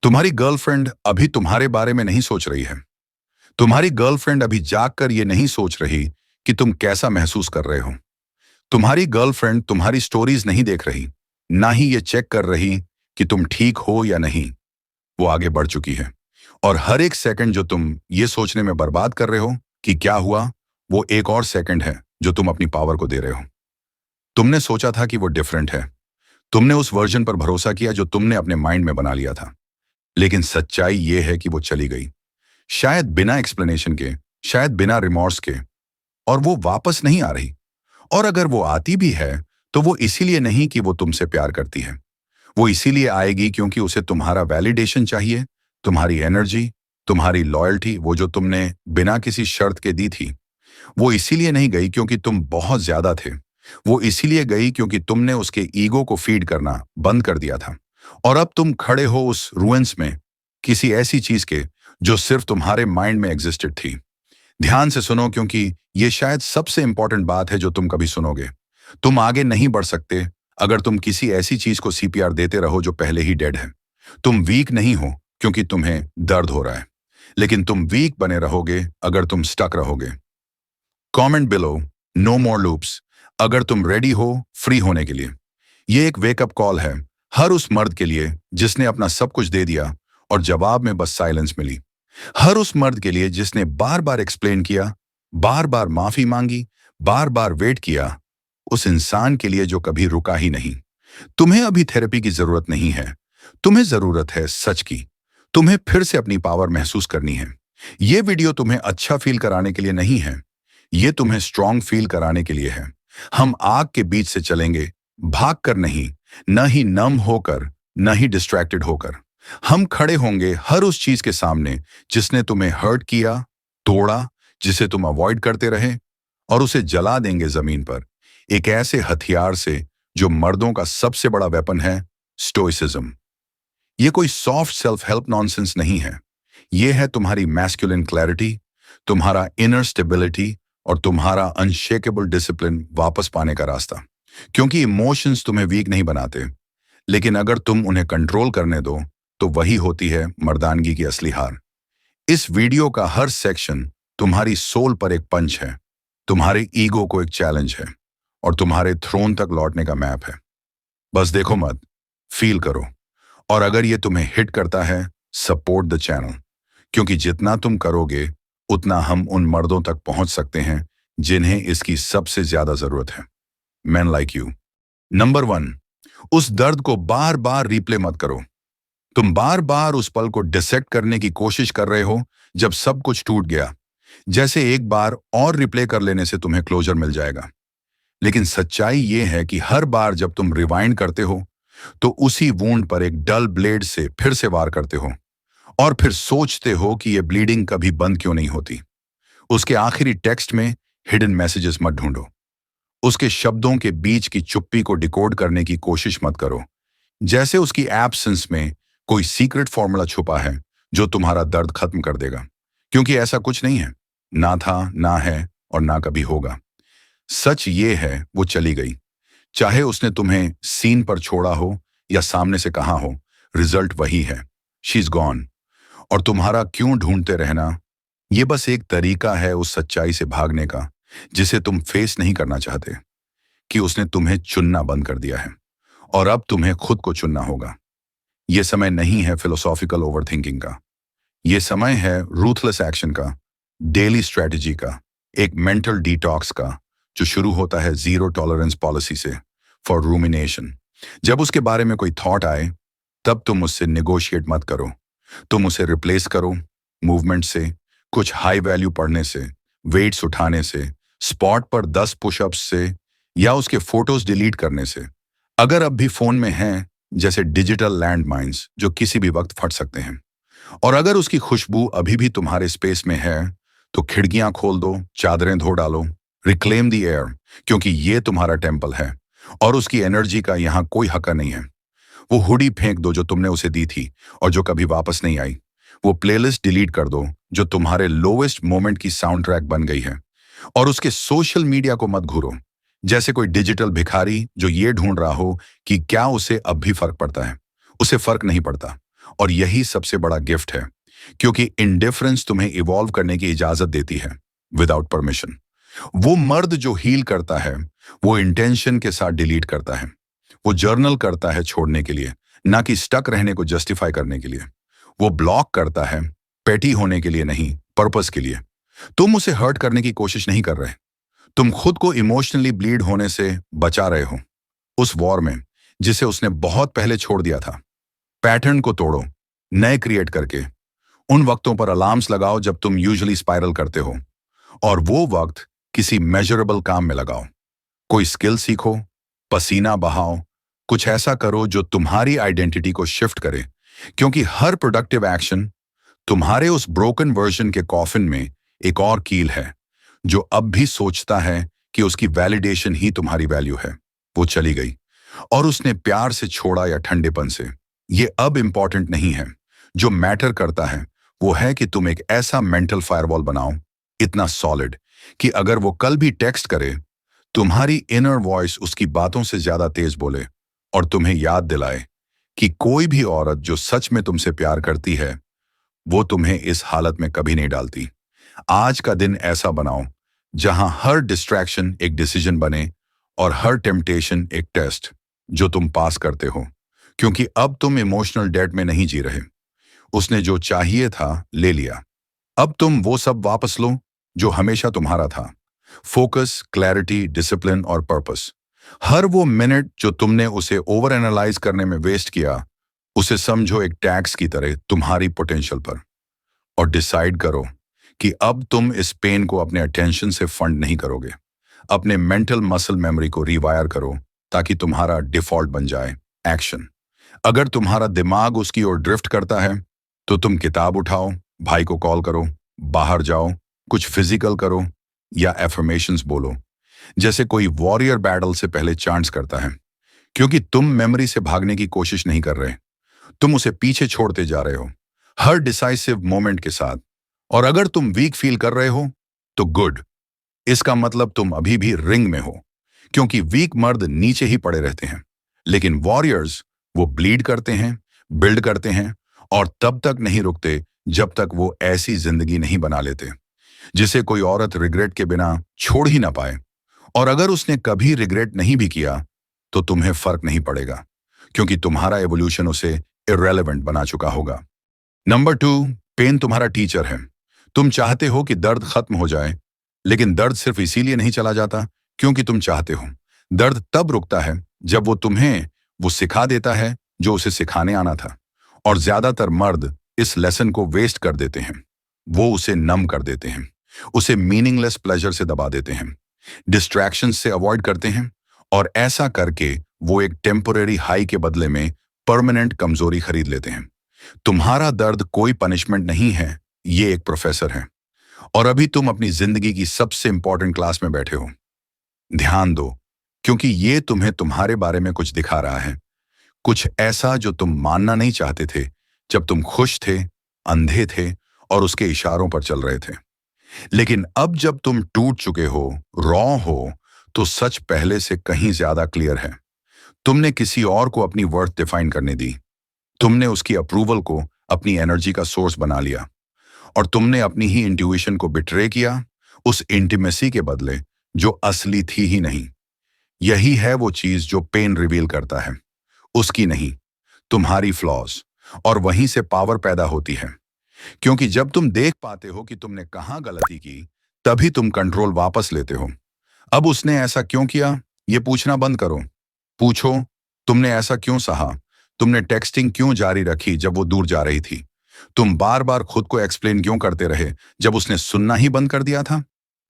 तुम्हारी गर्लफ्रेंड अभी तुम्हारे बारे में नहीं सोच रही है। तुम्हारी गर्लफ्रेंड अभी जागकर ये नहीं सोच रही कि तुम कैसा महसूस कर रहे हो। तुम्हारी गर्लफ्रेंड तुम्हारी स्टोरीज नहीं देख रही, ना ही ये चेक कर रही कि तुम ठीक हो या नहीं। वो आगे बढ़ चुकी है और हर एक सेकंड जो तुम ये सोचने में बर्बाद कर रहे हो कि क्या हुआ, वो एक और सेकंड है जो तुम अपनी पावर को दे रहे हो। तुमने सोचा था कि वो डिफरेंट है। तुमने उस वर्जन पर भरोसा किया जो तुमने अपने माइंड में बना लिया था। लेकिन सच्चाई ये है कि वो चली गई, शायद बिना एक्सप्लेनेशन के, शायद बिना रिमॉर्स के, और वो वापस नहीं आ रही। और अगर वो आती भी है तो वो इसीलिए नहीं कि वो तुमसे प्यार करती है। वो इसीलिए आएगी क्योंकि उसे तुम्हारा वैलिडेशन चाहिए, तुम्हारी एनर्जी, तुम्हारी लॉयल्टी, वो जो तुमने बिना किसी शर्त के दी थी। वो इसीलिए नहीं गई क्योंकि तुम बहुत ज्यादा थे। वो इसीलिए गई क्योंकि तुमने उसके ईगो को फीड करना बंद कर दिया था। और अब तुम खड़े हो उस रुइंस में, किसी ऐसी चीज के जो सिर्फ तुम्हारे माइंड में एग्जिस्टेड थी। ध्यान से सुनो, क्योंकि ये शायद सबसे इंपॉर्टेंट बात है जो तुम कभी सुनोगे। तुम आगे नहीं बढ़ सकते अगर तुम किसी ऐसी चीज को सीपीआर देते रहो जो पहले ही डेड है। तुम वीक नहीं हो क्योंकि तुम्हें दर्द हो रहा है, लेकिन तुम वीक बने रहोगे अगर तुम स्टक रहोगे। कमेंट बिलो, नो मोर लूप्स, अगर तुम रेडी हो फ्री होने के लिए। ये एक वेकअप कॉल है हर उस मर्द के लिए जिसने अपना सब कुछ दे दिया और जवाब में बस साइलेंस मिली। हर उस मर्द के लिए जिसने बार बार एक्सप्लेन किया, बार बार माफी मांगी, बार बार वेट किया। उस इंसान के लिए जो कभी रुका ही नहीं। तुम्हें अभी थेरेपी की जरूरत नहीं है, तुम्हें जरूरत है सच की। तुम्हें फिर से अपनी पावर महसूस करनी है। ये वीडियो तुम्हें अच्छा फील कराने के लिए नहीं है, ये तुम्हें स्ट्रांग फील कराने के लिए है। हम आग के बीच से चलेंगे, भाग कर नहीं, न ही नम होकर, न ही डिस्ट्रैक्टेड होकर। हम खड़े होंगे हर उस चीज के सामने जिसने तुम्हें हर्ट किया, तोड़ा, जिसे तुम अवॉइड करते रहे, और उसे जला देंगे जमीन पर, एक ऐसे हथियार से जो मर्दों का सबसे बड़ा वेपन है, स्टोइसिज्म। ये कोई सॉफ्ट सेल्फ हेल्प नॉनसेंस नहीं है। ये है तुम्हारी मैस्कुलिन क्लैरिटी, तुम्हारा इनर स्टेबिलिटी और तुम्हारा अनशेकेबल डिसिप्लिन वापस पाने का रास्ता। क्योंकि इमोशंस तुम्हें वीक नहीं बनाते, लेकिन अगर तुम उन्हें कंट्रोल करने दो तो वही होती है मर्दानगी की असली हार। इस वीडियो का हर सेक्शन तुम्हारी सोल पर एक पंच है, तुम्हारे ईगो को एक चैलेंज है, और तुम्हारे थ्रोन तक लौटने का मैप है। बस देखो मत, फील करो। और अगर ये तुम्हें हिट करता है, सपोर्ट द चैनल, क्योंकि जितना तुम करोगे उतना हम उन मर्दों तक पहुंच सकते हैं जिन्हें इसकी सबसे ज्यादा जरूरत है। Man like you. नंबर 1, उस दर्द को बार बार रिप्ले मत करो। तुम बार बार उस पल को डिसेक्ट करने की कोशिश कर रहे हो जब सब कुछ टूट गया, जैसे एक बार और रिप्ले कर लेने से तुम्हें क्लोजर मिल जाएगा। लेकिन सच्चाई ये है कि हर बार जब तुम रिवाइंड करते हो तो उसी वूंड पर एक डल ब्लेड से फिर से वार करते हो, और फिर सोचते हो कि ये ब्लीडिंग कभी बंद क्यों नहीं होती। उसके आखिरी टेक्स्ट में हिडन मैसेजेस मत ढूंढो। उसके शब्दों के बीच की चुप्पी को डिकोड करने की कोशिश मत करो, जैसे उसकी एब्सेंस में कोई सीक्रेट फॉर्मूला छुपा है जो तुम्हारा दर्द खत्म कर देगा। क्योंकि ऐसा कुछ नहीं है, ना था, ना है, और ना कभी होगा। सच ये है, वो चली गई। चाहे उसने तुम्हें सीन पर छोड़ा हो या सामने से कहा हो, रिजल्ट वही है, शी इज गॉन। और तुम्हारा क्यों ढूंढते रहना, ये बस एक तरीका है उस सच्चाई से भागने का जिसे तुम फेस नहीं करना चाहते, कि उसने तुम्हें चुनना बंद कर दिया है और अब तुम्हें खुद को चुनना होगा। यह समय नहीं है फिलोसॉफिकल ओवरथिंकिंग का, यह समय है रूथलेस एक्शन का, डेली स्ट्रेटजी का, एक मेंटल डिटॉक्स का, जो शुरू होता है जीरो टॉलरेंस पॉलिसी से फॉर रूमिनेशन। जब उसके बारे में कोई थॉट आए, तब तुम उससे नेगोशिएट मत करो। तुम उसे रिप्लेस करो मूवमेंट से, कुछ हाई वैल्यू पढ़ने से, वेट्स उठाने से, स्पॉट पर 10 पुशअप्स से, या उसके फोटोज डिलीट करने से। अगर अब भी फोन में हैं, जैसे डिजिटल लैंड माइन्स जो किसी भी वक्त फट सकते हैं। और अगर उसकी खुशबू अभी भी तुम्हारे स्पेस में है, तो खिड़कियां खोल दो, चादरें धो डालो, रिक्लेम द एयर, क्योंकि ये तुम्हारा टेम्पल है और उसकी एनर्जी का यहां कोई हक नहीं है। वो हुडी फेंक दो जो तुमने उसे दी थी और जो कभी वापस नहीं आई। वो प्लेलिस्ट डिलीट कर दो जो तुम्हारे लोवेस्ट मोमेंट की साउंड ट्रैक बन गई है। और उसके सोशल मीडिया को मत घूरो जैसे कोई डिजिटल भिखारी जो ये ढूंढ रहा हो कि क्या उसे अब भी फर्क पड़ता है। उसे फर्क नहीं पड़ता, और यही सबसे बड़ा गिफ्ट है, क्योंकि इंडिफरेंस तुम्हें इवॉल्व करने की इजाजत देती है विदाउट परमिशन। वो मर्द जो हील करता है, वो इंटेंशन के साथ डिलीट करता है। वो जर्नल करता है छोड़ने के लिए, ना कि स्टक रहने को जस्टिफाई करने के लिए। वो ब्लॉक करता है, पेटी होने के लिए नहीं, पर्पस के लिए। तुम उसे हर्ट करने की कोशिश नहीं कर रहे, तुम खुद को इमोशनली ब्लीड होने से बचा रहे हो, उस वॉर में जिसे उसने बहुत पहले छोड़ दिया था। पैटर्न को तोड़ो, नए क्रिएट करके। उन वक्तों पर अलार्म्स लगाओ जब तुम यूजुअली स्पाइरल करते हो, और वो वक्त किसी मेजरेबल काम में लगाओ। कोई स्किल सीखो, पसीना बहाओ, कुछ ऐसा करो जो तुम्हारी आइडेंटिटी को शिफ्ट करे, क्योंकि हर प्रोडक्टिव एक्शन तुम्हारे उस ब्रोकन वर्जन के कॉफिन में एक और कील है, जो अब भी सोचता है कि उसकी वैलिडेशन ही तुम्हारी वैल्यू है। वो चली गई, और उसने प्यार से छोड़ा या ठंडेपन से, ये अब इंपॉर्टेंट नहीं है। जो मैटर करता है वो है कि तुम एक ऐसा मेंटल फायरवॉल बनाओ, इतना सॉलिड कि अगर वो कल भी टेक्स्ट करे, तुम्हारी इनर वॉइस उसकी बातों से ज्यादा तेज बोले और तुम्हें याद दिलाए कि कोई भी औरत जो सच में तुमसे प्यार करती है, वो तुम्हें इस हालत में कभी नहीं डालती। आज का दिन ऐसा बनाओ जहां हर डिस्ट्रैक्शन एक डिसीजन बने और हर टेम्पटेशन एक टेस्ट जो तुम पास करते हो, क्योंकि अब तुम इमोशनल डेट में नहीं जी रहे। उसने जो चाहिए था ले लिया, अब तुम वो सब वापस लो जो हमेशा तुम्हारा था। फोकस, क्लैरिटी, डिसिप्लिन और पर्पस। हर वो मिनट जो तुमने उसे ओवर एनालाइज करने में वेस्ट किया, उसे समझो एक टैक्स की तरह तुम्हारी पोटेंशियल पर, और डिसाइड करो कि अब तुम इस पेन को अपने अटेंशन से फंड नहीं करोगे। अपने मेंटल मसल मेमोरी को रिवायर करो ताकि तुम्हारा डिफॉल्ट बन जाए एक्शन। अगर तुम्हारा दिमाग उसकी ओर ड्रिफ्ट करता है, तो तुम किताब उठाओ, भाई को कॉल करो, बाहर जाओ, कुछ फिजिकल करो या एफर्मेशंस बोलो, जैसे कोई वॉरियर बैटल से पहले चांट्स करता है। क्योंकि तुम मेमोरी से भागने की कोशिश नहीं कर रहे, तुम उसे पीछे छोड़ते जा रहे हो हर डिसाइसिव मोमेंट के साथ। और अगर तुम वीक फील कर रहे हो तो गुड, इसका मतलब तुम अभी भी रिंग में हो, क्योंकि वीक मर्द नीचे ही पड़े रहते हैं, लेकिन वॉरियर्स वो ब्लीड करते हैं, बिल्ड करते हैं, और तब तक नहीं रुकते जब तक वो ऐसी जिंदगी नहीं बना लेते जिसे कोई औरत रिग्रेट के बिना छोड़ ही ना पाए। और अगर उसने कभी रिग्रेट नहीं भी किया तो तुम्हें फर्क नहीं पड़ेगा, क्योंकि तुम्हारा एवोल्यूशन उसे इररेलेवेंट बना चुका होगा। नंबर 2, पेन तुम्हारा टीचर है। तुम चाहते हो कि दर्द खत्म हो जाए, लेकिन दर्द सिर्फ इसीलिए नहीं चला जाता क्योंकि तुम चाहते हो। दर्द तब रुकता है जब वो तुम्हें वो सिखा देता है जो उसे सिखाने आना था। और ज्यादातर मर्द इस लेसन को वेस्ट कर देते हैं। वो उसे नम कर देते हैं, उसे मीनिंगलेस प्लेजर से दबा देते हैं, डिस्ट्रैक्शन से अवॉइड करते हैं, और ऐसा करके वो एक टेम्पररी हाई के बदले में परमानेंट कमजोरी खरीद लेते हैं। तुम्हारा दर्द कोई पनिशमेंट नहीं है, ये एक प्रोफेसर है। और अभी तुम अपनी जिंदगी की सबसे इंपॉर्टेंट क्लास में बैठे हो। ध्यान दो, क्योंकि ये तुम्हें तुम्हारे बारे में कुछ दिखा रहा है, कुछ ऐसा जो तुम मानना नहीं चाहते थे जब तुम खुश थे, अंधे थे और उसके इशारों पर चल रहे थे। लेकिन अब जब तुम टूट चुके हो, रॉ हो, तो सच पहले से कहीं ज्यादा क्लियर है। तुमने किसी और को अपनी वर्थ डिफाइन करने दी, तुमने उसकी अप्रूवल को अपनी एनर्जी का सोर्स बना लिया, और तुमने अपनी ही इंट्यूशन को बिट्रे किया, उस इंटीमेसी के बदले जो असली थी ही नहीं। यही है वो चीज जो पेन रिवील करता है, उसकी नहीं, तुम्हारी फ्लॉज। और वहीं से पावर पैदा होती है, क्योंकि जब तुम देख पाते हो कि तुमने कहां गलती की, तभी तुम कंट्रोल वापस लेते हो। अब उसने ऐसा क्यों किया ये पूछना बंद करो। पूछो, तुमने ऐसा क्यों सहा? तुमने टेक्सटिंग क्यों जारी रखी जब वो दूर जा रही थी? तुम बार बार खुद को एक्सप्लेन क्यों करते रहे जब उसने सुनना ही बंद कर दिया था?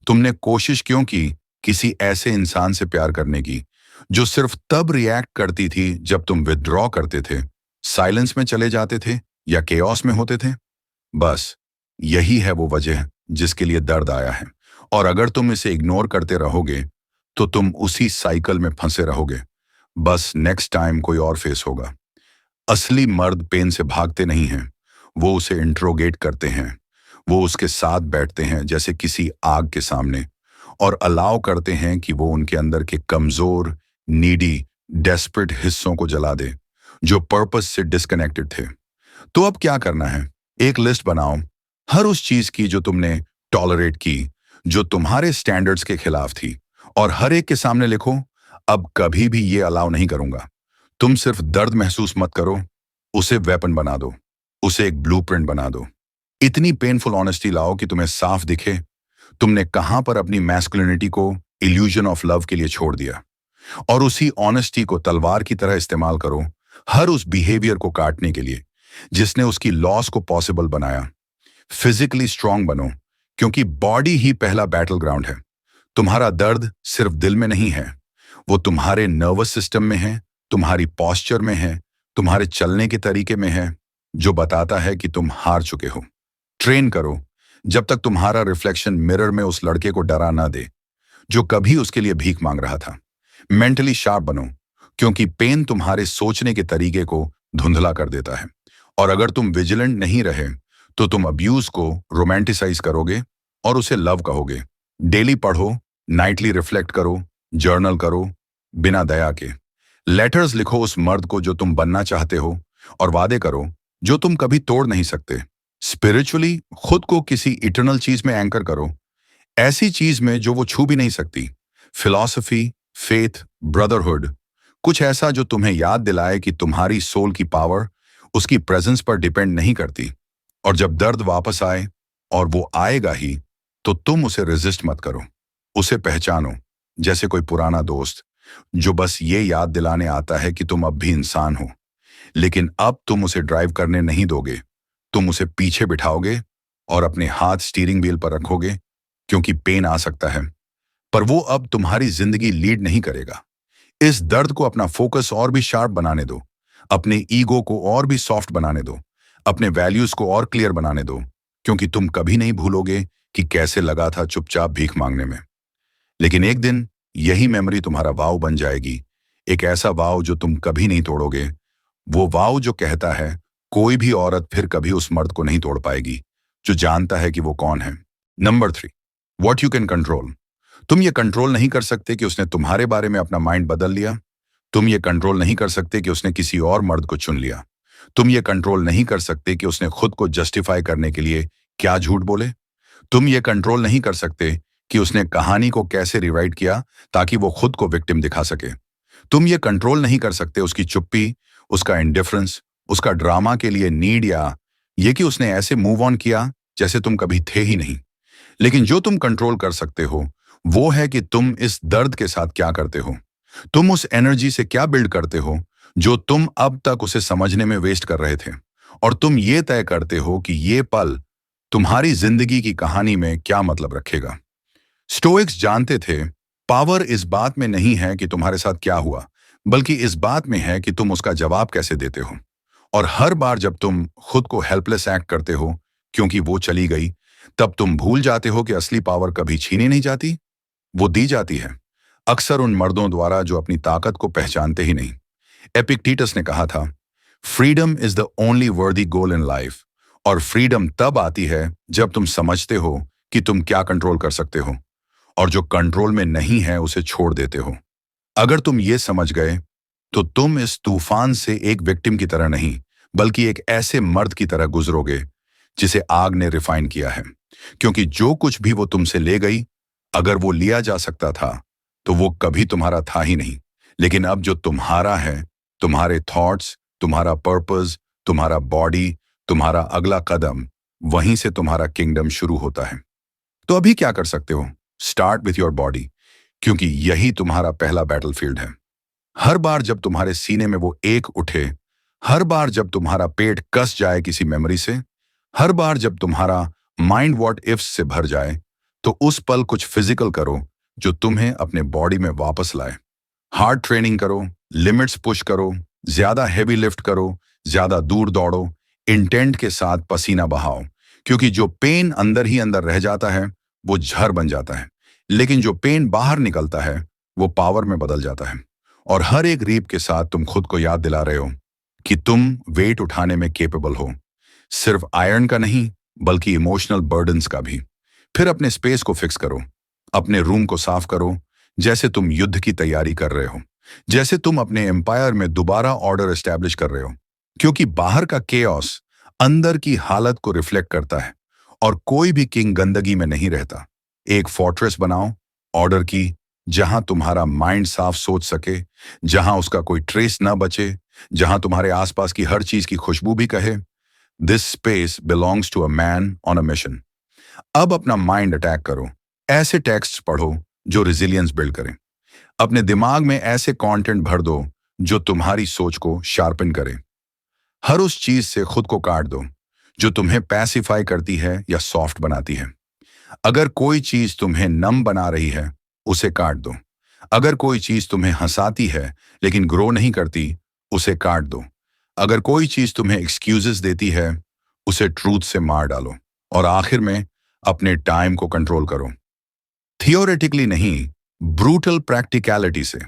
तुमने कोशिश क्यों की किसी ऐसे इंसान से प्यार करने की जो सिर्फ तब रिएक्ट करती थी जब तुम विथड्रॉ करते थे, साइलेंस में चले जाते थे या केओस में होते थे? बस यही है वो वजह जिसके लिए दर्द आया है। और अगर तुम इसे इग्नोर करते रहोगे तो तुम उसी साइकिल में फंसे रहोगे। बस नेक्स्ट टाइम कोई और फेस होगा। असली मर्द पेन से भागते नहीं हैं, वो उसे इंट्रोगेट करते हैं। वो उसके साथ बैठते हैं जैसे किसी आग के सामने, और अलाउ करते हैं कि वो उनके अंदर के कमजोर, नीडी, डेस्परेट हिस्सों को जला दे जो पर्पस से डिस्कनेक्टेड थे। तो अब क्या करना है? एक लिस्ट बनाओ हर उस चीज की जो तुमने टॉलरेट की, जो तुम्हारे स्टैंडर्ड्स के खिलाफ थी, और हर एक के सामने लिखो, अब कभी भी ये अलाउ नहीं करूंगा। तुम सिर्फ दर्द महसूस मत करो, उसे वेपन बना दो, उसे एक ब्लूप्रिंट बना दो। इतनी पेनफुल ऑनेस्टी लाओ कि तुम्हें साफ दिखे तुमने कहां पर अपनी मैस्कुलिनिटी को इल्यूजन ऑफ लव के लिए छोड़ दिया। और उसी ऑनेस्टी को तलवार की तरह इस्तेमाल करो हर उस बिहेवियर को काटने के लिए जिसने उसकी लॉस को पॉसिबल बनाया। फिजिकली स्ट्रांग बनो, क्योंकि बॉडी ही पहला बैटल ग्राउंड है। तुम्हारा दर्द सिर्फ दिल में नहीं है, वो तुम्हारे नर्वस सिस्टम में है, तुम्हारी पॉस्चर में है, तुम्हारे चलने के तरीके में है, जो बताता है कि तुम हार चुके हो। ट्रेन करो जब तक तुम्हारा रिफ्लेक्शन मिरर में उस लड़के को डरा ना दे जो कभी उसके लिए भीख मांग रहा था। मेंटली शार्प बनो, क्योंकि पेन तुम्हारे सोचने के तरीके को धुंधला कर देता है। और अगर तुम विजिलेंट नहीं रहे तो तुम अब्यूज को रोमांटिसाइज करोगे और उसे लव कहोगे। डेली पढ़ो, नाइटली रिफ्लेक्ट करो, जर्नल करो, बिना दया के। लेटर्स लिखो उस मर्द को जो तुम बनना चाहते हो, और वादे करो जो तुम कभी तोड़ नहीं सकते। स्पिरिचुअली खुद को किसी इटर्नल चीज में एंकर करो, ऐसी चीज में जो वो छू भी नहीं सकती। फिलॉसफी, फेथ, ब्रदरहुड, कुछ ऐसा जो तुम्हें याद दिलाए कि तुम्हारी सोल की पावर उसकी प्रेजेंस पर डिपेंड नहीं करती। और जब दर्द वापस आए, और वो आएगा ही, तो तुम उसे रेजिस्ट मत करो। उसे पहचानो जैसे कोई पुराना दोस्त जो बस ये याद दिलाने आता है कि तुम अब भी इंसान हो। लेकिन अब तुम उसे ड्राइव करने नहीं दोगे, तुम उसे पीछे बिठाओगे और अपने हाथ स्टीयरिंग व्हील पर रखोगे, क्योंकि पेन आ सकता है पर वो अब तुम्हारी जिंदगी लीड नहीं करेगा। इस दर्द को अपना फोकस और भी शार्प बनाने दो, अपने ईगो को और भी सॉफ्ट बनाने दो, अपने वैल्यूज को और क्लियर बनाने दो, क्योंकि तुम कभी नहीं भूलोगे कि कैसे लगा था चुपचाप भीख मांगने में। लेकिन एक दिन यही मेमोरी तुम्हारा वाव बन जाएगी, एक ऐसा वाव जो तुम कभी नहीं तोड़ोगे। वो वाव जो कहता है कोई भी औरत फिर कभी उस मर्द को नहीं तोड़ पाएगी जो जानता है कि वो कौन है। Number 3, what you can control. तुम ये कंट्रोल नहीं कर सकते कि उसने तुम्हारे बारे में अपना माइंड बदल लिया। तुम ये कंट्रोल नहीं कर सकते कि उसने किसी और मर्द को चुन लिया। तुम ये कंट्रोल नहीं कर सकते कि उसने खुद को जस्टिफाई करने के लिए क्या झूठ बोले। तुम ये कंट्रोल नहीं कर सकते कि उसने कहानी को कैसे रिराइट किया ताकि वो खुद को विक्टिम दिखा सके। तुम ये कंट्रोल नहीं कर सकते उसकी चुप्पी, उसका इंडिफरेंस, उसका ड्रामा के लिए नीड, या ये कि उसने ऐसे मूव ऑन किया जैसे तुम कभी थे ही नहीं। लेकिन जो तुम कंट्रोल कर सकते हो वो है कि तुम इस दर्द के साथ क्या करते हो। तुम उस एनर्जी से क्या बिल्ड करते हो जो तुम अब तक उसे समझने में वेस्ट कर रहे थे। और तुम ये तय करते हो कि ये पल तुम्हारी जिंदगी की कहानी में क्या मतलब रखेगा। स्टोइक्स जानते थे पावर इस बात में नहीं है कि तुम्हारे साथ क्या हुआ, बल्कि इस बात में है कि तुम उसका जवाब कैसे देते हो। और हर बार जब तुम खुद को हेल्पलेस एक्ट करते हो क्योंकि वो चली गई, तब तुम भूल जाते हो कि असली पावर कभी छीनी नहीं जाती, वो दी जाती है, अक्सर उन मर्दों द्वारा जो अपनी ताकत को पहचानते ही नहीं। एपिक्टेटस ने कहा था, फ्रीडम इज द ओनली वर्दी गोल इन लाइफ। और फ्रीडम तब आती है जब तुम समझते हो कि तुम क्या कंट्रोल कर सकते हो, और जो कंट्रोल में नहीं है उसे छोड़ देते हो। अगर तुम ये समझ गए तो तुम इस तूफान से एक विक्टिम की तरह नहीं, बल्कि एक ऐसे मर्द की तरह गुजरोगे जिसे आग ने रिफाइन किया है। क्योंकि जो कुछ भी वो तुमसे ले गई, अगर वो लिया जा सकता था तो वो कभी तुम्हारा था ही नहीं। लेकिन अब जो तुम्हारा है, तुम्हारे थॉट्स, तुम्हारा पर्पस, तुम्हारा बॉडी, तुम्हारा अगला कदम, वहीं से तुम्हारा किंगडम शुरू होता है। तो अभी क्या कर सकते हो? स्टार्ट विथ योर बॉडी, क्योंकि यही तुम्हारा पहला बैटलफील्ड है। हर बार जब तुम्हारे सीने में वो एक उठे, हर बार जब तुम्हारा पेट कस जाए किसी मेमोरी से, हर बार जब तुम्हारा माइंड व्हाट इफ्स से भर जाए, तो उस पल कुछ फिजिकल करो जो तुम्हें अपने बॉडी में वापस लाए। हार्ड ट्रेनिंग करो, लिमिट्स पुश करो, ज्यादा हेवी लिफ्ट करो, ज्यादा दूर दौड़ो, इंटेंट के साथ पसीना बहाओ। क्योंकि जो पेन अंदर ही अंदर रह जाता है वो जहर बन जाता है, लेकिन जो पेन बाहर निकलता है वो पावर में बदल जाता है। और हर एक रीप के साथ तुम खुद को याद दिला रहे हो कि तुम वेट उठाने में केपेबल हो, सिर्फ आयरन का नहीं बल्कि इमोशनल बर्डन्स का भी। फिर अपने स्पेस को फिक्स करो, अपने रूम को साफ करो जैसे तुम युद्ध की तैयारी कर रहे हो, जैसे तुम अपने एम्पायर में दोबारा ऑर्डर एस्टैब्लिश कर रहे हो। क्योंकि बाहर का केओस अंदर की हालत को रिफ्लेक्ट करता है। और कोई भी किंग गंदगी में नहीं रहता। एक फोर्ट्रेस बनाओ, ऑर्डर की, जहां तुम्हारा माइंड साफ सोच सके, जहां उसका कोई ट्रेस ना बचे, जहां तुम्हारे आसपास की हर चीज की खुशबू भी कहे, this space belongs to a man on a mission. अब अपना माइंड अटैक करो। ऐसे टेक्स्ट पढ़ो जो रिजिलियंस बिल्ड करें। अपने दिमाग में ऐसे कंटेंट भर दो जो तुम्हारी सोच को शार्पन करे। हर उस चीज से खुद को काट दो जो तुम्हें पैसिफाई करती है या सॉफ्ट बनाती है। अगर कोई चीज तुम्हें नम बना रही है, उसे काट दो। अगर कोई चीज तुम्हें हंसाती है लेकिन ग्रो नहीं करती, उसे काट दो। अगर कोई चीज तुम्हें एक्सक्यूजेस देती है, उसे ट्रूथ से मार डालो। और आखिर में अपने टाइम को कंट्रोल करो। थियोरेटिकली नहीं, ब्रूटल प्रैक्टिकलिटी से।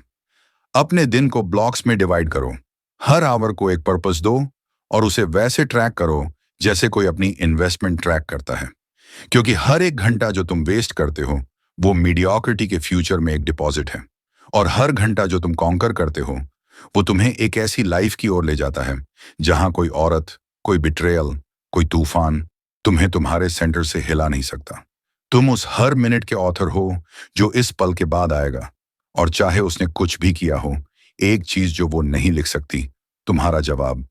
अपने दिन को ब्लॉक्स में डिवाइड करो। हर आवर को एक पर्पस दो और उसे वैसे ट्रैक करो जैसे कोई अपनी इन्वेस्टमेंट ट्रैक करता है। क्योंकि हर एक घंटा जो तुम वेस्ट करते हो, वो मीडियोक्रिटी के फ्यूचर में एक डिपॉजिट है। और हर घंटा जो तुम कॉन्कर करते हो, वो तुम्हें एक ऐसी लाइफ की ओर ले जाता है जहां कोई औरत, कोई बिट्रेयल, कोई तूफान तुम्हें तुम्हारे सेंटर से हिला नहीं सकता। तुम उस हर मिनट के ऑथर हो जो इस पल के बाद आएगा। और चाहे उसने कुछ भी किया हो, एक चीज जो वो नहीं लिख सकती, तुम्हारा जवाब।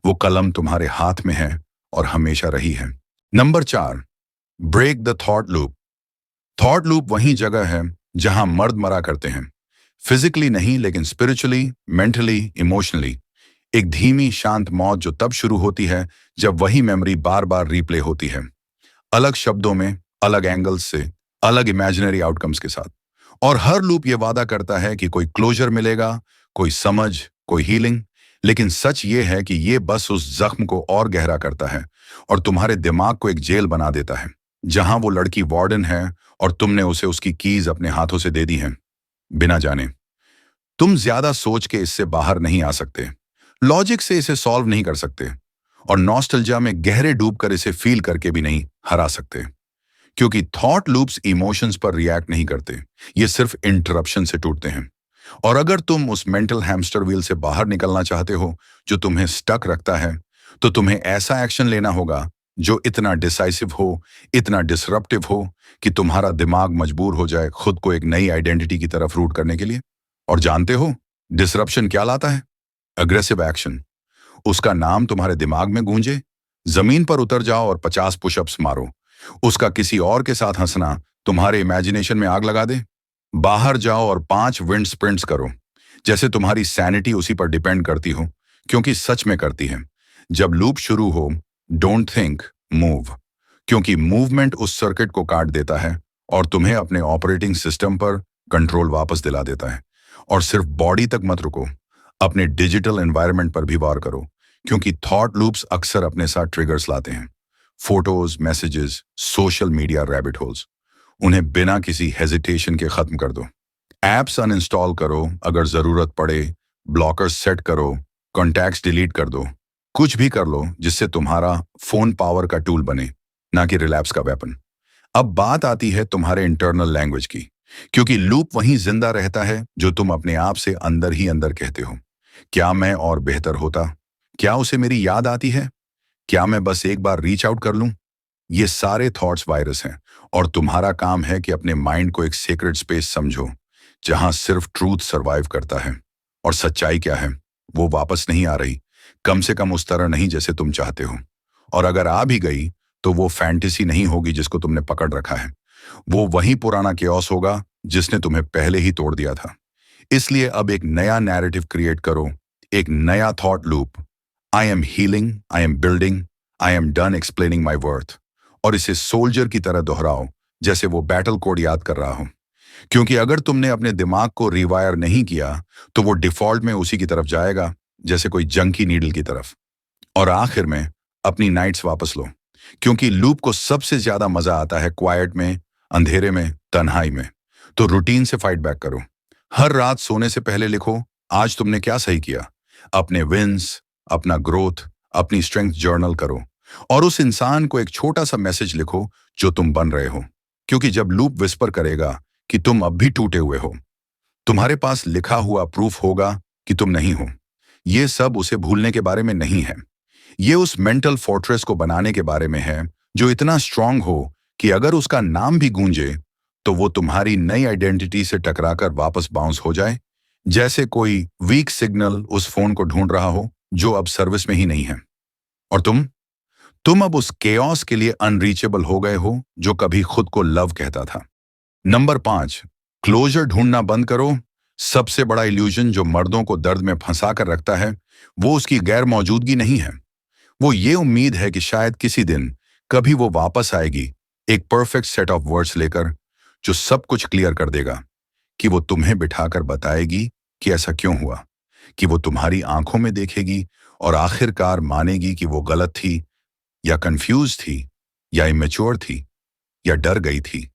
वो कलम तुम्हारे हाथ में है और हमेशा रही है। Number 4, break the thought loop. Thought loop वही जगह है जहां मर्द मरा करते हैं। फिजिकली नहीं, लेकिन स्पिरिचुअली, मेंटली, इमोशनली। एक धीमी शांत मौत जो तब शुरू होती है जब वही मेमोरी बार बार रिप्ले होती है, अलग शब्दों में, अलग एंगल्स से, अलग इमेजिनरी आउटकम्स के साथ। और हर लूप ये वादा करता है कि कोई क्लोजर मिलेगा, कोई समझ, कोई हीलिंग। लेकिन सच ये है कि ये बस उस जख्म को और गहरा करता है और तुम्हारे दिमाग को एक जेल बना देता है जहां वो लड़की वार्डन है और तुमने उसे उसकी कीज अपने हाथों से दे दी हैं, बिना जाने। तुम ज्यादा सोच के इससे बाहर नहीं आ सकते, लॉजिक से इसे सॉल्व नहीं कर सकते, और नॉस्टैल्जिया में गहरे डूबकर इसे फील करके भी नहीं हरा सकते। क्योंकि थॉट लूप्स इमोशंस पर रिएक्ट नहीं करते, ये सिर्फ इंटरप्शन से टूटते हैं। और अगर तुम उस मेंटल हैमस्टर व्हील से बाहर निकलना चाहते हो जो तुम्हें स्टक रखता है, तो तुम्हें ऐसा एक्शन लेना होगा जो इतना डिसाइसिव हो, इतना डिसरप्टिव हो कि तुम्हारा दिमाग मजबूर हो जाए खुद को एक नई आइडेंटिटी की तरफ रूट करने के लिए। और जानते हो डिसरप्शन क्या लाता है? Aggressive action. उसका नाम तुम्हारे दिमाग में गूंजे, जमीन पर उतर जाओ और 50 पुशअप्स मारो। उसका किसी और के साथ हंसना तुम्हारे इमेजिनेशन में आग लगा दे। बाहर जाओ और 5 विंड स्प्रिंट्स करो, जैसे तुम्हारी सैनिटी उसी पर डिपेंड करती हो, क्योंकि सच में करती है। जब लूप शुरू हो, डोंट थिंक, मूव। क्योंकि मूवमेंट उस सर्किट को काट देता है और तुम्हें अपने ऑपरेटिंग सिस्टम पर कंट्रोल वापस दिला देता है। और सिर्फ बॉडी तक मत रुको, अपने डिजिटल एनवायरनमेंट पर भी वार करो। क्योंकि थॉट लूप्स अक्सर अपने साथ ट्रिगर्स लाते हैं। Photos, messages, social media rabbit holes. उन्हें बिना किसी हेजिटेशन के खत्म कर दो। एप्स अनइंस्टॉल करो, अगर जरूरत पड़े ब्लॉकर्स सेट करो, कॉन्टैक्ट्स डिलीट कर दो। कुछ भी कर लो जिससे तुम्हारा फोन पावर का टूल बने, ना कि रिलैप्स का वेपन। अब बात आती है तुम्हारे इंटरनल लैंग्वेज की। क्योंकि लूप वहीं जिंदा रहता है जो तुम अपने आप से अंदर ही अंदर कहते हो। क्या मैं और बेहतर होता? क्या उसे मेरी याद आती है? क्या मैं बस एक बार रीच आउट कर लूं? ये सारे थॉट्स वायरस हैं और तुम्हारा काम है कि अपने माइंड को एक सीक्रेट स्पेस समझो जहां सिर्फ ट्रूथ सरवाइव करता है। और सच्चाई क्या है? वो वापस नहीं आ रही, कम से कम उस तरह नहीं जैसे तुम चाहते हो। और अगर आ भी गई तो वो फैंटेसी नहीं होगी जिसको तुमने पकड़ रखा है। वो वही पुराना केओस होगा जिसने तुम्हें पहले ही तोड़ दिया था। इसलिए अब एक नया नैरेटिव क्रिएट करो, एक नया thought loop. I am healing, I am building, I am done explaining my worth. और इसे सोल्जर की तरह दोहराओ जैसे वो बैटल कोड याद कर रहा हो। क्योंकि अगर तुमने अपने दिमाग को रिवायर नहीं किया तो वो डिफॉल्ट में उसी की तरफ जाएगा, जैसे कोई जंकी नीडल की तरफ। और आखिर में अपनी नाइट्स वापस लो। क्योंकि लूप को सबसे ज्यादा मजा आता है क्वाइट में, अंधेरे में, तन्हाई में। तो रूटीन से फाइट बैक करो। हर रात सोने से पहले लिखो, आज तुमने क्या सही किया। अपने विंस, अपना ग्रोथ, अपनी स्ट्रेंथ जर्नल करो। और उस इंसान को एक छोटा सा मैसेज लिखो जो तुम बन रहे हो। क्योंकि जब लूप विस्पर करेगा कि तुम अब भी टूटे हुए हो, तुम्हारे पास लिखा हुआ प्रूफ होगा कि तुम नहीं हो। ये सब उसे भूलने के बारे में नहीं है, ये उस मेंटल फोर्ट्रेस को बनाने के बारे में है जो इतना स्ट्रांग हो कि अगर उसका नाम भी गूंजे तो वो तुम्हारी नई आइडेंटिटी से टकराकर वापस बाउंस हो जाए, जैसे कोई वीक सिग्नल उस फोन को ढूंढ रहा हो जो अब सर्विस में ही नहीं है। और तुम अब उस केओस के लिए अनरीचेबल हो गए हो जो कभी खुद को लव कहता था। नंबर 5, क्लोजर ढूंढना बंद करो। सबसे बड़ा इल्यूजन जो मर्दों को दर्द में फंसा कर रखता है वो उसकी गैर मौजूदगी नहीं है। वो ये उम्मीद है कि शायद किसी दिन कभी वो वापस आएगी, एक परफेक्ट सेट ऑफ वर्ड्स लेकर जो सब कुछ क्लियर कर देगा, कि वो तुम्हें बिठाकर बताएगी कि ऐसा क्यों हुआ, कि वो तुम्हारी आंखों में देखेगी और आखिरकार मानेगी कि वो गलत थी या कंफ्यूज थी या इमेच्योर थी या डर गई थी।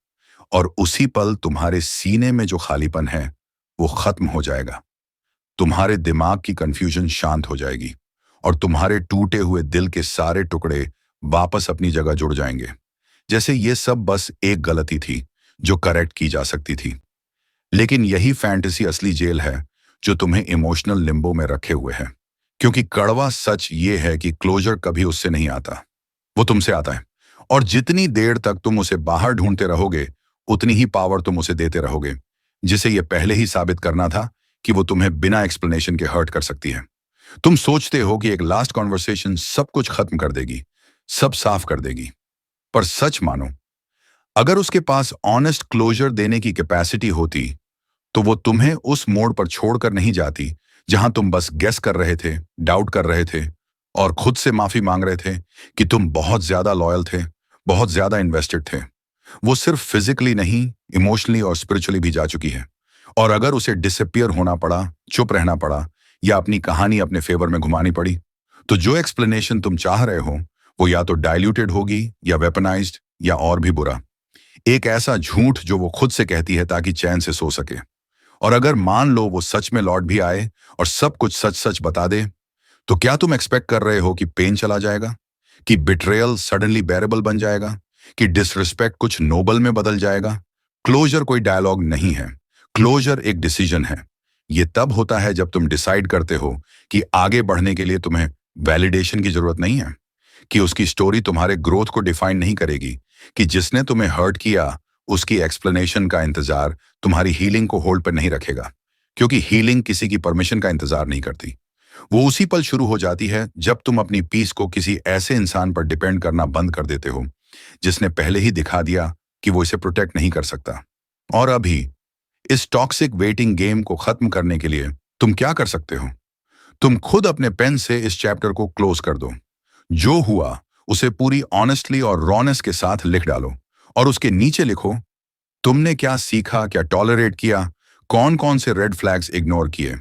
और उसी पल तुम्हारे सीने में जो खालीपन है वो खत्म हो जाएगा। तुम्हारे दिमाग की कंफ्यूजन शांत हो जाएगी और तुम्हारे टूटे हुए दिल के सारे टुकड़े वापस अपनी जगह जुड़ जाएंगे, जैसे ये सब बस एक गलती थी जो करेक्ट की जा सकती थी। लेकिन यही फैंटेसी असली जेल है जो तुम्हें इमोशनल लिम्बो में रखे हुए है, क्योंकि कड़वा सच ये है कि क्लोजर कभी उससे नहीं आता, वो तुमसे आता है। और जितनी देर तक तुम उसे बाहर ढूंढते रहोगे उतनी ही पावर तुम उसे देते रहोगे, जिसे ये पहले ही साबित करना था कि वो तुम्हें बिना एक्सप्लेनेशन के हर्ट कर सकती है। तुम सोचते हो कि एक लास्ट कॉन्वर्सेशन सब कुछ खत्म कर देगी, सब साफ कर देगी। पर सच मानो, अगर उसके पास ऑनेस्ट क्लोजर देने की कैपेसिटी होती तो वो तुम्हें उस मोड़ पर छोड़कर नहीं जाती जहां तुम बस गेस कर रहे थे, डाउट कर रहे थे और खुद से माफी मांग रहे थे कि तुम बहुत ज्यादा लॉयल थे, बहुत ज्यादा इन्वेस्टेड थे। वो सिर्फ फिजिकली नहीं, इमोशनली और स्पिरिचुअली भी जा चुकी है। और अगर उसे डिसअपियर होना पड़ा, चुप रहना पड़ा या अपनी कहानी अपने फेवर में घुमानी पड़ी, तो जो एक्सप्लेनेशन तुम चाह रहे हो वो या तो डाइल्यूटेड होगी या वेपनाइज्ड या और भी बुरा, एक ऐसा झूठ जो वो खुद से कहती है ताकि चैन से सो सके। और अगर मान लो वो सच में लौट भी आए और सब कुछ सच सच बता दे, तो क्या तुम एक्सपेक्ट कर रहे हो कि पेन चला जाएगा, कि बिट्रेयल सडनली बेरेबल बन जाएगा, कि डिसरिस्पेक्ट कुछ नोबल में बदल जाएगा? क्लोजर कोई डायलॉग नहीं है, क्लोजर एक डिसीजन है। ये तब होता है जब तुम डिसाइड करते हो कि आगे बढ़ने के लिए तुम्हें वैलिडेशन की जरूरत नहीं है, कि उसकी स्टोरी तुम्हारे ग्रोथ को डिफाइन नहीं करेगी, कि जिसने तुम्हें हर्ट किया उसकी एक्सप्लेनेशन का इंतजार तुम्हारी हीलिंग को होल्ड पर नहीं रखेगा, क्योंकि हीलिंग किसी की परमिशन का इंतजार नहीं करती। वो उसी पल शुरू हो जाती है जब तुम अपनी पीस को किसी ऐसे इंसान पर डिपेंड करना बंद कर देते हो जिसने पहले ही दिखा दिया कि वो इसे प्रोटेक्ट नहीं कर सकता। और अभी इस टॉक्सिक वेटिंग गेम को खत्म करने के लिए तुम क्या कर सकते हो? तुम खुद अपने पेन से इस चैप्टर को क्लोज कर दो। जो हुआ उसे पूरी ऑनेस्टली और रॉनेस के साथ लिख डालो और उसके नीचे लिखो तुमने क्या सीखा, क्या टॉलरेट किया, कौन कौन से रेड फ्लैग्स इग्नोर किए।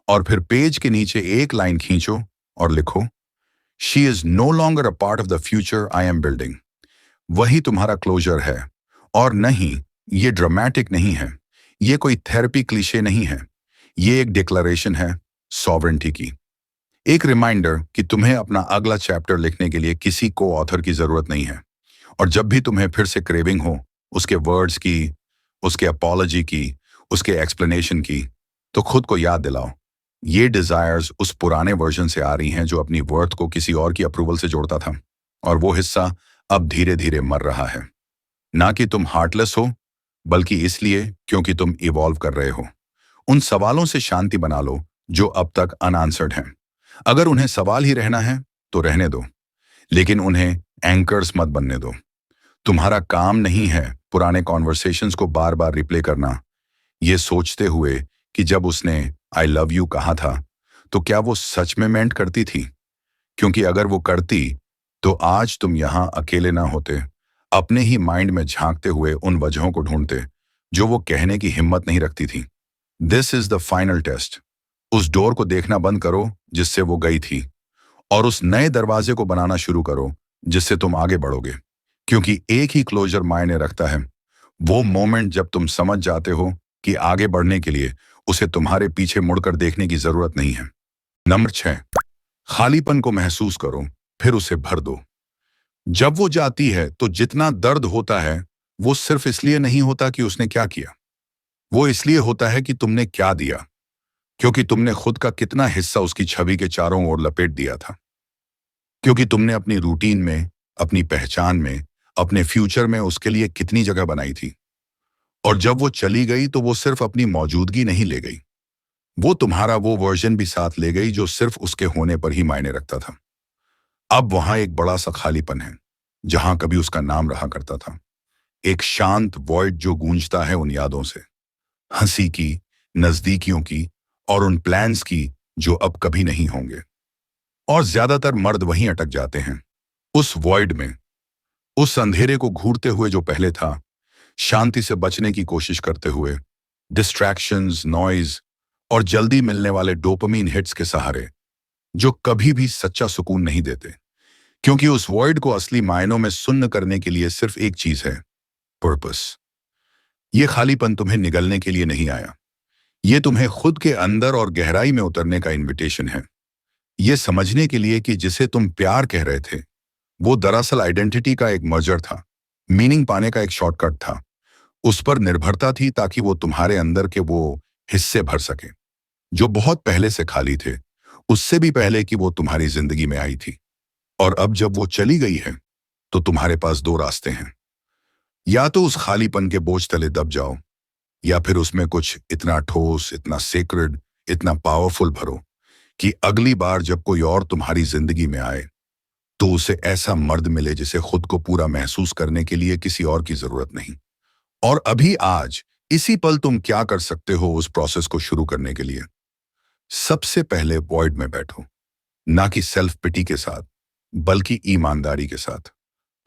और फिर पेज के नीचे एक लाइन खींचो और लिखो, she is no longer a part of the future I am building. वही तुम्हारा क्लोजर है। और नहीं, ये ड्रामेटिक नहीं है, ये कोई थेरेपी क्लीशे नहीं है, ये एक डिक्लेरेशन है सॉवरेंटी की, एक रिमाइंडर कि तुम्हें अपना अगला चैप्टर लिखने के लिए किसी को ऑथर की जरूरत नहीं है। और जब भी तुम्हें फिर से क्रेविंग हो उसके वर्ड्स की, उसके अपॉलॉजी की, उसके एक्सप्लेनेशन की, तो खुद को याद दिलाओ, ये डिजायर्स उस पुराने वर्जन से आ रही हैं जो अपनी वर्थ को किसी और की अप्रूवल से जोड़ता था। और वो हिस्सा अब धीरे धीरे मर रहा है, ना कि तुम हार्टलेस हो, बल्कि इसलिए क्योंकि तुम इवॉल्व कर रहे हो। उन सवालों से शांति बना लो जो अब तक अनआंसर्ड हैं। अगर उन्हें सवाल ही रहना है तो रहने दो, लेकिन उन्हें एंकर्स मत बनने दो। तुम्हारा काम नहीं है पुराने कॉन्वर्सेशंस को बार बार रिप्ले करना, ये सोचते हुए कि जब उसने आई लव यू कहा था तो क्या वो सच में मेंट करती थी। क्योंकि अगर वो करती तो आज तुम यहां अकेले ना होते, अपने ही माइंड में झांकते हुए उन वजहों को ढूंढते जो वो कहने की हिम्मत नहीं रखती थी। This is the final test. उस डोर को देखना बंद करो जिससे वो गई थी, और उस नए दरवाजे को बनाना शुरू करो जिससे तुम आगे बढ़ोगे। क्योंकि एक ही क्लोजर मायने रखता है, वो मोमेंट जब तुम समझ जाते हो कि आगे बढ़ने के लिए उसे तुम्हारे पीछे मुड़कर देखने की जरूरत नहीं है। नंबर 6, खालीपन को महसूस करो, फिर उसे भर दो। जब वो जाती है तो जितना दर्द होता है वो सिर्फ इसलिए नहीं होता कि उसने क्या किया, वो इसलिए होता है कि तुमने क्या दिया, क्योंकि तुमने खुद का कितना हिस्सा उसकी छवि के चारों ओर लपेट दिया था। क्योंकि तुमने अपनी रूटीन में, अपनी पहचान में, अपने फ्यूचर में उसके लिए कितनी जगह बनाई थी। और जब वो चली गई तो वो सिर्फ अपनी मौजूदगी नहीं ले गई, वो तुम्हारा वो वर्जन भी साथ ले गई जो सिर्फ उसके होने पर ही मायने रखता था। अब वहां एक बड़ा सा खालीपन है, जहां कभी उसका नाम रहा करता था। एक शांत वॉइड जो गूंजता है उन यादों से, हंसी की, नजदीकियों की, और उन प्लान्स की जो अब कभी नहीं होंगे। और ज्यादातर मर्द वहीं अटक जाते हैं, उस वॉइड में, उस अंधेरे को घूरते हुए जो पहले था, शांति से बचने की कोशिश करते हुए, डिस्ट्रैक्शंस, नॉइज और जल्दी मिलने वाले डोपामीन हिट्स के सहारे, जो कभी भी सच्चा सुकून नहीं देते। क्योंकि उस वॉइड को असली मायनों में सुन्न करने के लिए सिर्फ एक चीज है, पर्पस। ये खालीपन तुम्हें निगलने के लिए नहीं आया, ये तुम्हें खुद के अंदर और गहराई में उतरने का इनविटेशन है। ये समझने के लिए कि जिसे तुम प्यार कह रहे थे, वो दरअसल आइडेंटिटी का एक मर्जर था, मीनिंग पाने का एक शॉर्टकट था। उस पर निर्भरता थी ताकि वो तुम्हारे अंदर के वो हिस्से भर सके, जो बहुत पहले से खाली थे, उससे भी पहले कि वो तुम्हारी जिंदगी में आई थी। और अब जब वो चली गई है, तो तुम्हारे पास दो रास्ते हैं। या तो उस खालीपन के बोझ तले दब जाओ, या फिर उसमें कुछ इतना ठोस, इतना सेक्रेड, इतना पावरफुल भरो कि अगली बार जब कोई और तुम्हारी जिंदगी में आए, तो उसे ऐसा मर्द मिले जिसे खुद को पूरा महसूस करने के लिए किसी और की जरूरत नहीं। और अभी आज इसी पल तुम क्या कर सकते हो उस प्रोसेस को शुरू करने के लिए? सबसे पहले वॉइड में बैठो, ना कि सेल्फ पिटी के साथ, बल्कि ईमानदारी के साथ।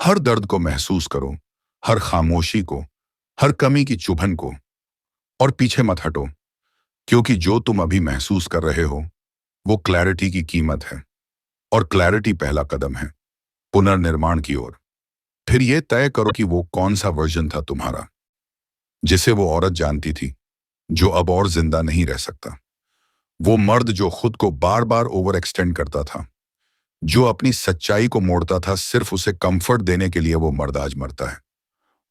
हर दर्द को महसूस करो, हर खामोशी को, हर कमी की चुभन को, और पीछे मत हटो, क्योंकि जो तुम अभी महसूस कर रहे हो वो क्लैरिटी की कीमत है। और क्लैरिटी पहला कदम है पुनर्निर्माण की ओर। फिर ये तय करो कि वो कौन सा वर्जन था तुम्हारा, जिसे वो औरत जानती थी, जो अब और जिंदा नहीं रह सकता। वो मर्द जो खुद को बार बार ओवर एक्सटेंड करता था, जो अपनी सच्चाई को मोड़ता था सिर्फ उसे कंफर्ट देने के लिए। वो मर्द आज मरता है,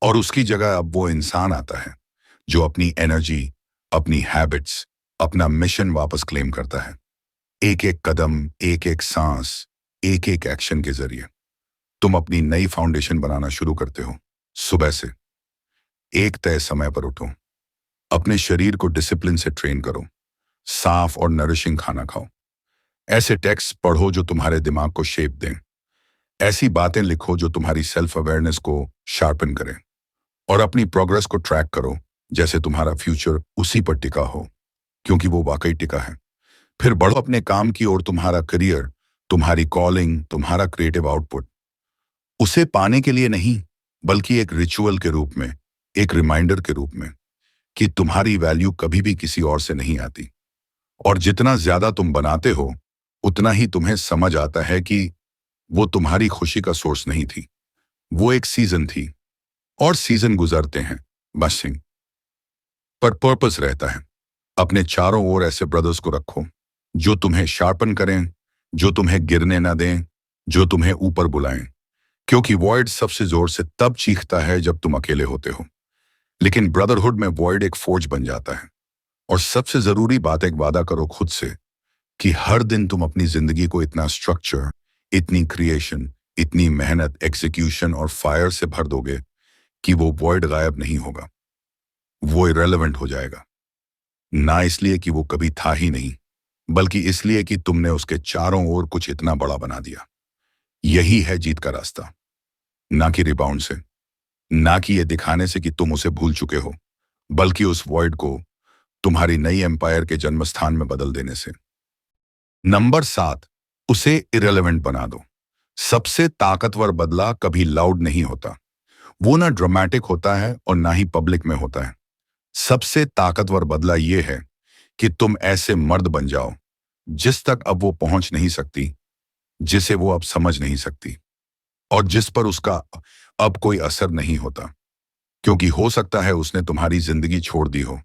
और उसकी जगह अब वो इंसान आता है जो अपनी एनर्जी, अपनी हैबिट्स, अपना मिशन वापस क्लेम करता है। एक एक कदम, एक एक सांस, एक एक एक्शन के जरिए तुम अपनी नई फाउंडेशन बनाना शुरू करते हो। सुबह से एक तय समय पर उठो, अपने शरीर को डिसिप्लिन से ट्रेन करो, साफ और नरिशिंग खाना खाओ, ऐसे टेक्स्ट पढ़ो जो तुम्हारे दिमाग को शेप दें, ऐसी बातें लिखो जो तुम्हारी सेल्फ अवेयरनेस को शार्पन करें, और अपनी प्रोग्रेस को ट्रैक करो जैसे तुम्हारा फ्यूचर उसी पर टिका हो, क्योंकि वो वाकई टिका है। फिर बढ़ो अपने काम की ओर, तुम्हारा करियर, तुम्हारी कॉलिंग, तुम्हारा क्रिएटिव आउटपुट। उसे पाने के लिए नहीं, बल्कि एक रिचुअल के रूप में, एक रिमाइंडर के रूप में कि तुम्हारी वैल्यू कभी भी किसी और से नहीं आती। और जितना ज्यादा तुम बनाते हो, उतना ही तुम्हें समझ आता है कि वो तुम्हारी खुशी का सोर्स नहीं थी, वो एक सीजन थी। और सीजन गुजरते हैं, बस सिंह, पर पर्पस रहता है। अपने चारों ओर ऐसे ब्रदर्स को रखो जो तुम्हें शार्पन करें, जो तुम्हें गिरने ना दें, जो तुम्हें ऊपर बुलाएं। क्योंकि वॉइड सबसे जोर से तब चीखता है जब तुम अकेले होते हो, लेकिन ब्रदरहुड में वॉइड एक फोर्ज बन जाता है। और सबसे जरूरी बात, एक वादा करो खुद से कि हर दिन तुम अपनी जिंदगी को इतना स्ट्रक्चर, इतनी क्रिएशन, इतनी मेहनत, एग्जीक्यूशन और फायर से भर दोगे कि वो वॉइड गायब नहीं होगा, वो इरेलेवेंट हो जाएगा। ना इसलिए कि वो कभी था ही नहीं, बल्कि इसलिए कि तुमने उसके चारों ओर कुछ इतना बड़ा बना दिया। यही है जीत का रास्ता, ना कि रिबाउंड से, ना कि ये दिखाने से कि तुम उसे भूल चुके हो, बल्कि उस वॉइड को तुम्हारी नई एम्पायर के जन्मस्थान में बदल देने से। नंबर 7, उसे इरेलेवेंट बना दो। सबसे ताकतवर बदला कभी लाउड नहीं होता, वो ना ड्रामेटिक होता है और ना ही पब्लिक में होता है। सबसे ताकतवर बदला ये है कि तुम ऐसे मर्द बन जाओ जिस तक अब वो पहुंच नहीं सकती, जिसे वो अब समझ नहीं सकती, और जिस पर उसका अब कोई असर नहीं होता। क्योंकि हो सकता है उसने तुम्हारी जिंदगी छोड़ दी हो,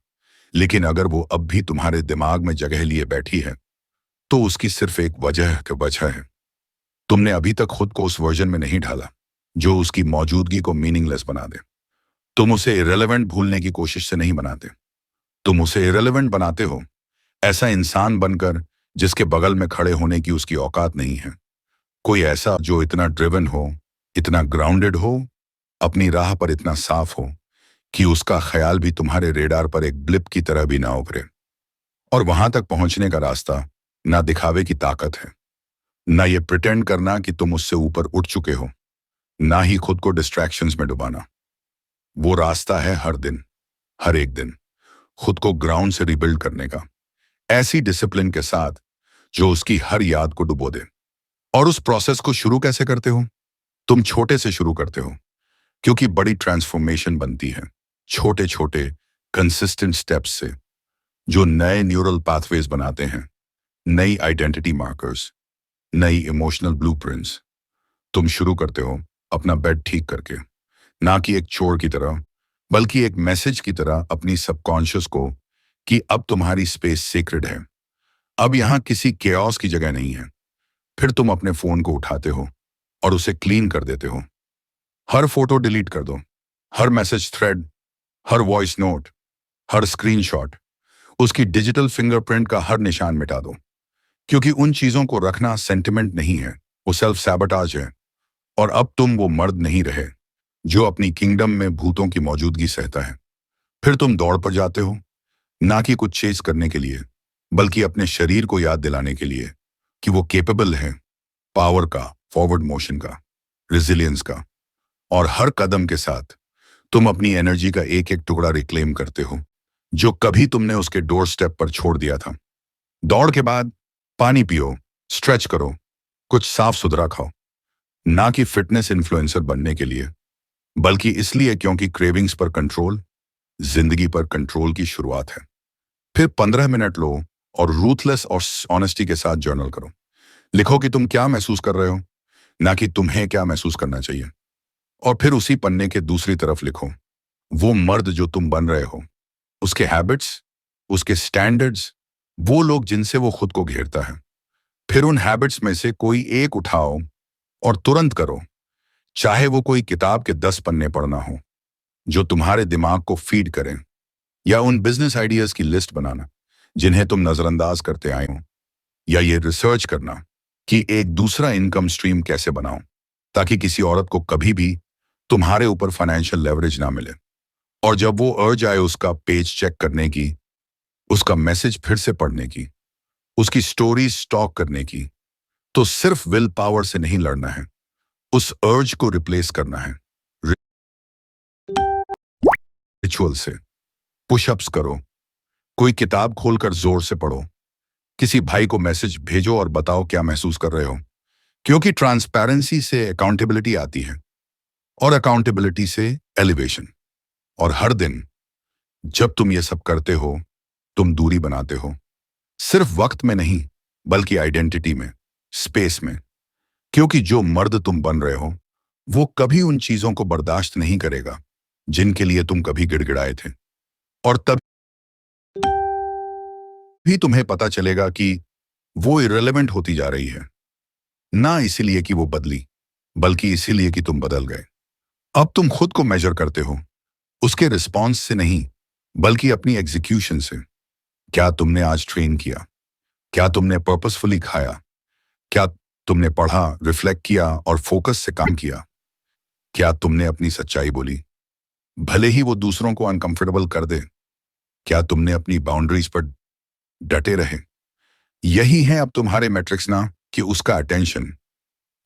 लेकिन अगर वो अब भी तुम्हारे दिमाग में जगह लिए बैठी है, तो उसकी सिर्फ एक वजह है। तुमने अभी तक खुद को उस वर्जन में नहीं ढाला जो उसकी मौजूदगी को मीनिंगलेस बना दे। तुम उसे इरेलेवेंट भूलने की कोशिश से नहीं बनाते, तुम उसे इरेलेवेंट बनाते हो ऐसा इंसान बनकर जिसके बगल में खड़े होने की उसकी औकात नहीं है। कोई ऐसा जो इतना ड्रिवन हो, इतना ग्राउंडेड हो, अपनी राह पर इतना साफ हो कि उसका ख्याल भी तुम्हारे रेडार पर एक ब्लिप की तरह भी ना उभरे। और वहां तक पहुंचने का रास्ता ना दिखावे की ताकत है, ना ये प्रिटेंड करना कि तुम उससे ऊपर उठ चुके हो, ना ही खुद को डिस्ट्रैक्शंस में डुबाना। वो रास्ता है हर दिन, हर एक दिन खुद को ग्राउंड से रिबिल्ड करने का, ऐसी डिसिप्लिन के साथ जो उसकी हर याद को डुबो दे। और उस प्रोसेस को शुरू कैसे करते हो? तुम छोटे से शुरू करते हो, क्योंकि बड़ी ट्रांसफॉर्मेशन बनती है छोटे छोटे कंसिस्टेंट स्टेप्स से, जो नए न्यूरल पाथवेज बनाते हैं, नई आइडेंटिटी मार्कर्स, नई इमोशनल ब्लूप्रिंट्स। तुम शुरू करते हो अपना बेड ठीक करके, ना कि एक चोर की तरह, बल्कि एक मैसेज की तरह अपनी सबकॉन्शियस को कि अब तुम्हारी स्पेस सीक्रेट है, अब यहां किसी केओस की जगह नहीं है। फिर तुम अपने फोन को उठाते हो और उसे क्लीन कर देते हो। हर फोटो डिलीट कर दो, हर मैसेज थ्रेड, हर वॉइस नोट, हर स्क्रीनशॉट, उसकी डिजिटल फिंगरप्रिंट का हर निशान मिटा दो। क्योंकि उन चीजों को रखना सेंटिमेंट नहीं है, वो सेल्फ सैबोटाज है। और अब तुम वो मर्द नहीं रहे जो अपनी किंगडम में भूतों की मौजूदगी सहता है। फिर तुम दौड़ पर जाते हो, ना कि कुछ चेस करने के लिए, बल्कि अपने शरीर को याद दिलाने के लिए कि वो केपेबल है पावर का, फॉरवर्ड मोशन का, रेजिलियंस का। और हर कदम के साथ तुम अपनी एनर्जी का एक एक टुकड़ा रिक्लेम करते हो जो कभी तुमने उसके डोर स्टेप पर छोड़ दिया था। दौड़ के बाद पानी पियो, स्ट्रेच करो, कुछ साफ सुथरा खाओ, ना कि फिटनेस इन्फ्लुएंसर बनने के लिए, बल्कि इसलिए क्योंकि क्रेविंग्स पर कंट्रोल जिंदगी पर कंट्रोल की शुरुआत है। फिर 15 मिनट लो और रूथलेस और ऑनेस्टी के साथ जर्नल करो। लिखो कि तुम क्या महसूस कर रहे हो, ना कि तुम्हें क्या महसूस करना चाहिए। और फिर उसी पन्ने के दूसरी तरफ लिखो वो मर्द जो तुम बन रहे हो, उसके हैबिट्स, उसके स्टैंडर्ड्स, वो लोग जिनसे वो खुद को घेरता है। फिर उन हैबिट्स में से कोई एक उठाओ और तुरंत करो, चाहे वो कोई किताब के 10 पन्ने पढ़ना हो जो तुम्हारे दिमाग को फीड करें, या उन बिजनेस आइडियाज की लिस्ट बनाना जिन्हें तुम नजरअंदाज करते आए हो, या ये रिसर्च करना कि एक दूसरा इनकम स्ट्रीम कैसे बनाओ ताकि किसी औरत को कभी भी तुम्हारे ऊपर फाइनेंशियल लेवरेज ना मिले। और जब वो अर्ज आए उसका पेज चेक करने की, उसका मैसेज फिर से पढ़ने की, उसकी स्टोरी स्टॉक करने की, तो सिर्फ विल पावर से नहीं लड़ना है, उस अर्ज को रिप्लेस करना है रिचुअल से। पुशअप्स करो, कोई किताब खोलकर जोर से पढ़ो, किसी भाई को मैसेज भेजो और बताओ क्या महसूस कर रहे हो। क्योंकि ट्रांसपेरेंसी से अकाउंटेबिलिटी आती है, और अकाउंटेबिलिटी से एलिवेशन। और हर दिन जब तुम ये सब करते हो, तुम दूरी बनाते हो, सिर्फ वक्त में नहीं, बल्कि आइडेंटिटी में, स्पेस में। क्योंकि जो मर्द तुम बन रहे हो, वो कभी उन चीजों को बर्दाश्त नहीं करेगा जिनके लिए तुम कभी गिड़गिड़ाए थे। और तभी तुम्हें पता चलेगा कि वो इररिलेवेंट होती जा रही है, ना इसीलिए कि वो बदली, बल्कि इसीलिए कि तुम बदल गए। अब तुम खुद को मेजर करते हो उसके रिस्पॉन्स से नहीं, बल्कि अपनी एग्जीक्यूशन से। क्या तुमने आज ट्रेन किया? क्या तुमने पर्पसफुली खाया? क्या तुमने पढ़ा, रिफ्लेक्ट किया और फोकस से काम किया? क्या तुमने अपनी सच्चाई बोली, भले ही वो दूसरों को अनकंफर्टेबल कर दे? क्या तुमने अपनी बाउंड्रीज पर डटे रहे? यही है अब तुम्हारे मैट्रिक्स, ना कि उसका अटेंशन,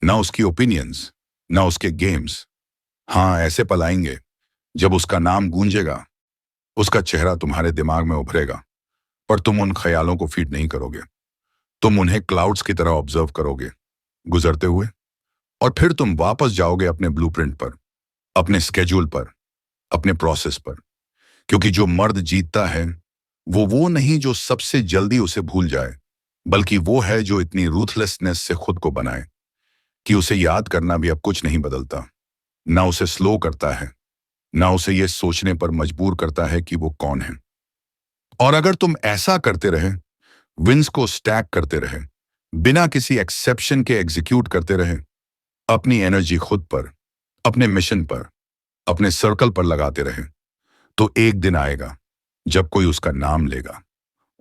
ना उसकी ओपिनियंस, ना उसके गेम्स। हाँ, ऐसे पल आएंगे जब उसका नाम गूंजेगा, उसका चेहरा तुम्हारे दिमाग में उभरेगा, पर तुम उन ख्यालों को फीड नहीं करोगे। तुम उन्हें क्लाउड्स की तरह ऑब्जर्व करोगे गुजरते हुए, और फिर तुम वापस जाओगे अपने ब्लूप्रिंट पर, अपने स्केड्यूल पर, अपने प्रोसेस पर। क्योंकि जो मर्द जीतता है वो नहीं जो सबसे जल्दी उसे भूल जाए, बल्कि वो है जो इतनी रूथलेसनेस से खुद को बनाए कि उसे याद करना भी अब कुछ नहीं बदलता, ना उसे स्लो करता है, ना उसे ये सोचने पर मजबूर करता है कि वो कौन है। और अगर तुम ऐसा करते रहे, विंस को स्टैक करते रहे, बिना किसी एक्सेप्शन के एग्जीक्यूट करते रहे, अपनी एनर्जी खुद पर, अपने मिशन पर, अपने सर्कल पर लगाते रहे, तो एक दिन आएगा जब कोई उसका नाम लेगा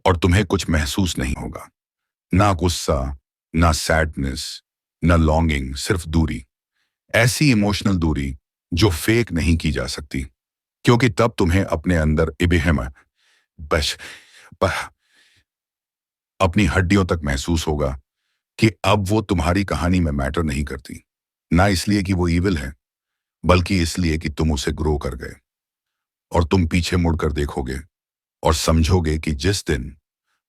और तुम्हें कुछ महसूस नहीं होगा, ना गुस्सा, ना सैडनेस, न लॉन्गिंग, सिर्फ दूरी। ऐसी इमोशनल दूरी जो फेक नहीं की जा सकती, क्योंकि तब तुम्हें अपने अंदर इबहम बश प- अपनी हड्डियों तक महसूस होगा कि अब वो तुम्हारी कहानी में मैटर नहीं करती। ना इसलिए कि वो ईविल है, बल्कि इसलिए कि तुम उसे ग्रो कर गए। और तुम पीछे मुड़कर देखोगे और समझोगे कि जिस दिन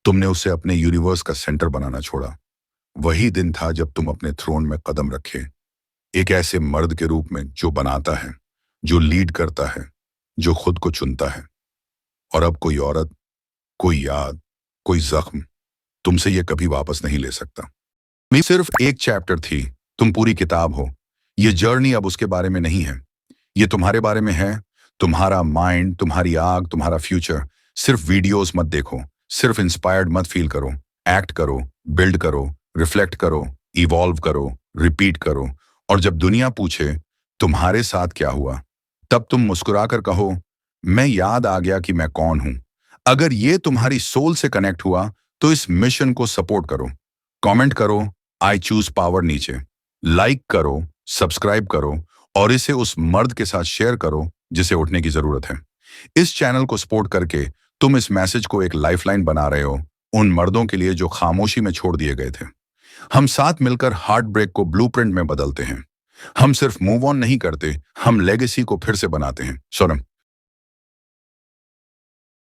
तुमने उसे अपने यूनिवर्स का सेंटर बनाना छोड़ा, वही दिन था जब तुम अपने थ्रोन में कदम रखे, एक ऐसे मर्द के रूप में जो बनाता है, जो लीड करता है, जो खुद को चुनता है। और अब कोई औरत, कोई याद, कोई जख्म तुमसे ये कभी वापस नहीं ले सकता। ये सिर्फ एक चैप्टर थी, तुम पूरी किताब हो। ये जर्नी अब उसके बारे में नहीं है, ये तुम्हारे बारे में है। तुम्हारा माइंड, तुम्हारी आग, तुम्हारा फ्यूचर। सिर्फ वीडियोस मत देखो, सिर्फ इंस्पायर्ड मत फील करो। एक्ट करो, बिल्ड करो, रिफ्लेक्ट करो, इवॉल्व करो, रिपीट करो। और जब दुनिया पूछे तुम्हारे साथ क्या हुआ, तब तुम मुस्कुराकर कहो, मैं याद आ गया कि मैं कौन हूं। अगर ये तुम्हारी सोल से कनेक्ट हुआ तो इस मिशन को सपोर्ट करो। कमेंट करो आई चूज पावर नीचे, लाइक करो, सब्सक्राइब करो, और इसे उस मर्द के साथ शेयर करो जिसे उठने की जरूरत है। इस चैनल को सपोर्ट करके तुम इस मैसेज को एक लाइफलाइन बना रहे हो उन मर्दों के लिए जो खामोशी में छोड़ दिए गए थे। हम साथ मिलकर हार्ट ब्रेक को ब्लूप्रिंट में बदलते हैं। हम सिर्फ मूव ऑन नहीं करते, हम लेगेसी को फिर से बनाते हैं। सोनम।